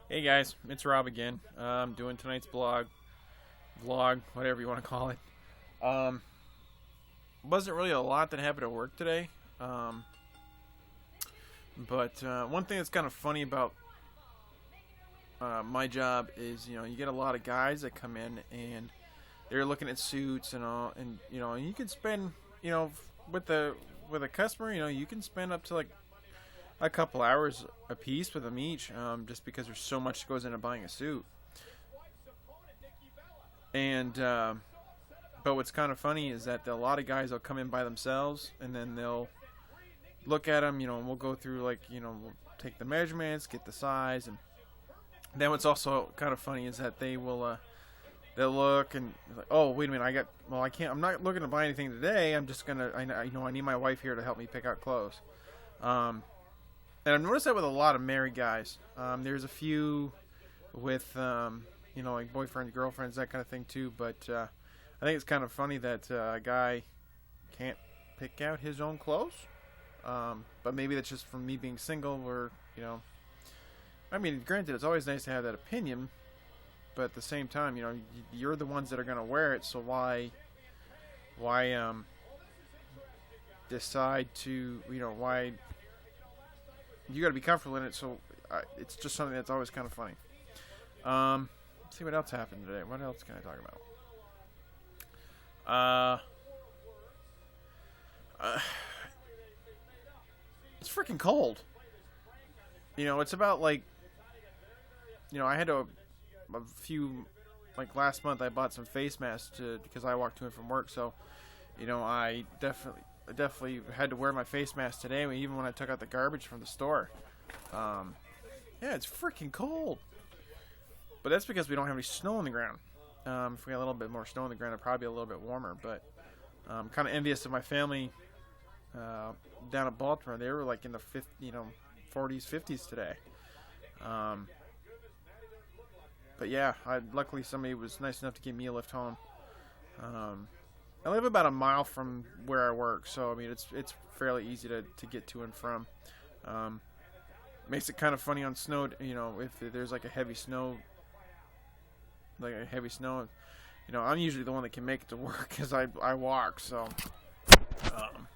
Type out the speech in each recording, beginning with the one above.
Hey guys, it's Rob again. I'm doing tonight's vlog, whatever you want to call it. Um, wasn't really a lot that happened at work today. Um, but one thing that's kind of funny about my job is, you get a lot of guys that come in and they're looking at suits and all, and and you can spend, with a customer, you can spend up to like a couple hours a piece with them each, just because there's so much that goes into buying a suit. And but what's kind of funny is that a lot of guys will come in by themselves, and then they'll look at them, and we'll go through like, we'll take the measurements, get the size, and then what's also kind of funny is that they'll look and like, oh wait a minute, I can't, I'm not looking to buy anything today. I'm just gonna, I need my wife here to help me pick out clothes. Um, and I've noticed that with a lot of married guys. There's a few with like boyfriends, girlfriends, that kind of thing too. But I think it's kind of funny that a guy can't pick out his own clothes. But maybe that's just from me being single, or I mean, granted, it's always nice to have that opinion, but at the same time, you're the ones that are gonna wear it, so why decide to, why you got to be comfortable in it. So it's just something that's always kind of funny. Let's see what else happened today. What else can I talk about? It's freaking cold. It's about like, I had a few, like last month I bought some face masks because I walked to and from work. So, I definitely had to wear my face mask today, even when I took out the garbage from the store. Yeah, it's freaking cold. But that's because we don't have any snow on the ground. If we had a little bit more snow on the ground, it'd probably be a little bit warmer. But I'm kind of envious of my family down at Baltimore. They were like in the 40s, 50s today. But yeah, luckily somebody was nice enough to give me a lift home. I live about a mile from where I work, so I mean it's fairly easy to get to and from. Makes it kind of funny on snow, if there's like a heavy snow, I'm usually the one that can make it to work because I walk. So, um,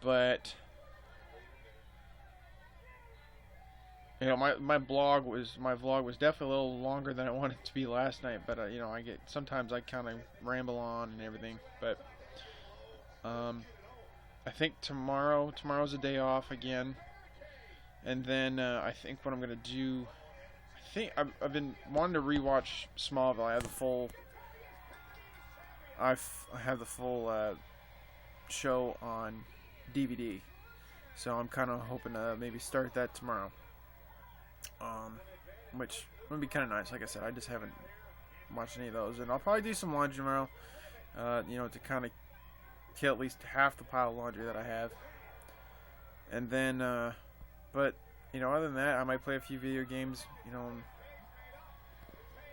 but my vlog was definitely a little longer than I wanted it to be last night. But sometimes I kind of ramble on and everything. But I think tomorrow's a day off again, and then I think what I'm gonna do. I think I've been wanting to rewatch Smallville. I have the full show on DVD, so I'm kind of hoping to maybe start that tomorrow. Which would be kind of nice. Like I said, I just haven't watched any of those, and I'll probably do some laundry tomorrow. To kind of kill at least half the pile of laundry that I have, and then, but other than that, I might play a few video games.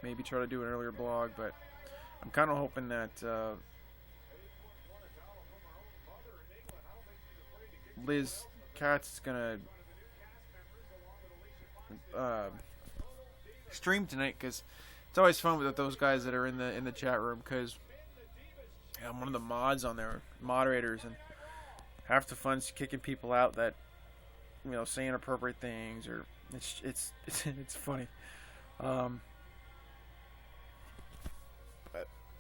Maybe try to do an earlier blog, but I'm kind of hoping that Liz Katz is gonna stream tonight, because it's always fun with those guys that are in the chat room, because I'm one of the mods on there, moderators, and half the fun's kicking people out that say inappropriate things, or it's funny. But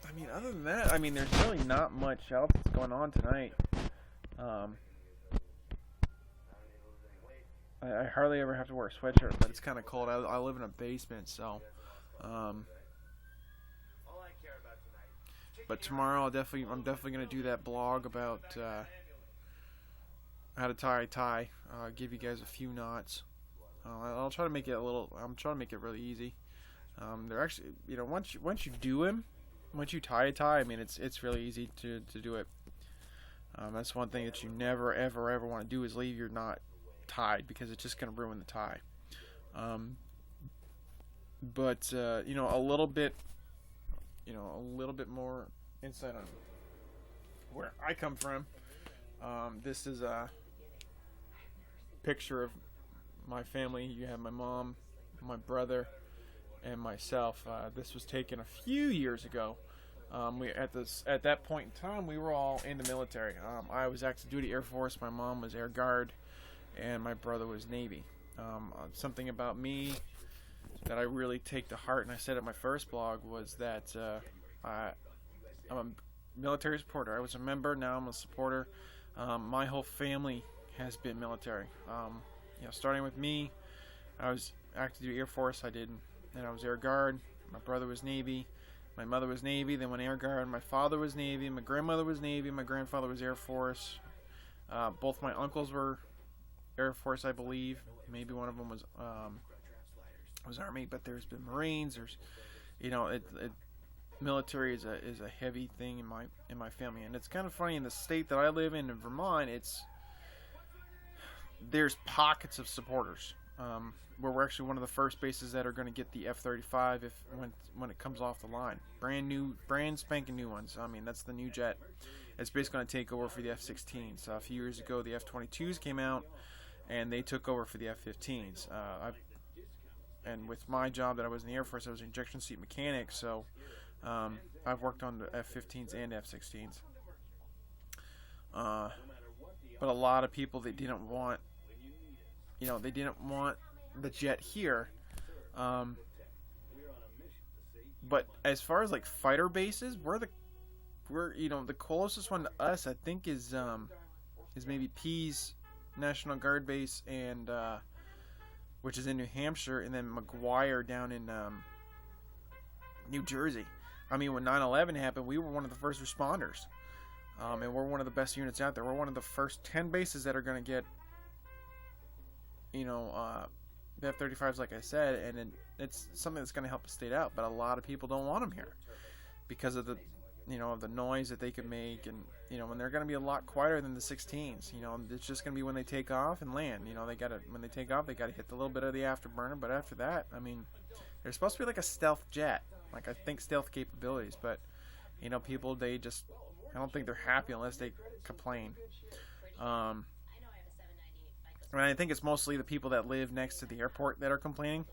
I mean, other than that, I mean, there's really not much else that's going on tonight. I hardly ever have to wear a sweatshirt, but it's kind of cold. I live in a basement, so. But tomorrow I'm definitely gonna do that blog about how to tie a tie. Give you guys a few knots. I'll try to make it I'm trying to make it really easy. They're actually, once you do them, once you tie a tie, I mean it's really easy to do it. That's one thing that you never ever want to do, is leave your knot tied, because it's just gonna ruin the tie. But a little bit more insight on where I come from. This is a picture of my family. You have my mom, my brother and myself. This was taken a few years ago. At that point in time, we were all in the military. I was active duty Air Force. My mom was Air Guard, and my brother was Navy. Something about me that I really take to heart, and I said at my first blog, was that I'm a military supporter. I was a member, now I'm a supporter. My whole family has been military. Starting with me, I was active duty Air Force. And I was Air Guard. My brother was Navy. My mother was Navy. Then went Air Guard. My father was Navy. My grandmother was Navy. My grandfather was Air Force. Both my uncles were Air Force, I believe. Maybe one of them was Army, but there's been Marines. There's, military is a heavy thing in my family, and it's kind of funny in the state that I live in Vermont. There's pockets of supporters. Where we're actually one of the first bases that are going to get the F-35 when it comes off the line. Brand spanking new ones. I mean, that's the new jet. It's basically going to take over for the F-16s. A few years ago, the F-22s came out, and they took over for the F-15s. And with my job that I was in the Air Force, I was an injection seat mechanic, so I've worked on the F-15s and F-16s. But a lot of people, they didn't want the jet here. But as far as like fighter bases, we're the closest one to us, I think, is maybe Pease National Guard base, and which is in New Hampshire, and then McGuire down in New Jersey. I mean, when 9/11 happened, we were one of the first responders, and we're one of the best units out there. We're one of the first 10 bases that are going to get the F-35s, like I said, and it's something that's going to help the state out. But a lot of people don't want them here because of the noise that they could make, and when they're going to be a lot quieter than the 16s. It's just going to be when they take off and land. When they take off, they got to hit a little bit of the afterburner. But after that, I mean, they're supposed to be like a stealth jet, like I think stealth capabilities. But people, I don't think they're happy unless they complain. And I think it's mostly the people that live next to the airport that are complaining.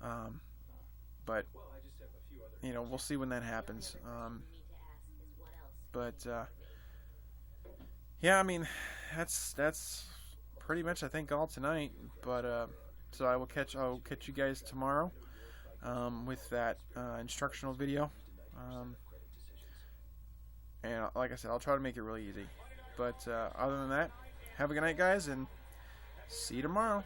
But we'll see when that happens. Yeah, I mean, that's pretty much, I think, all tonight. But so I'll catch you guys tomorrow with that instructional video. And like I said, I'll try to make it really easy. But other than that, have a good night, guys, and see you tomorrow.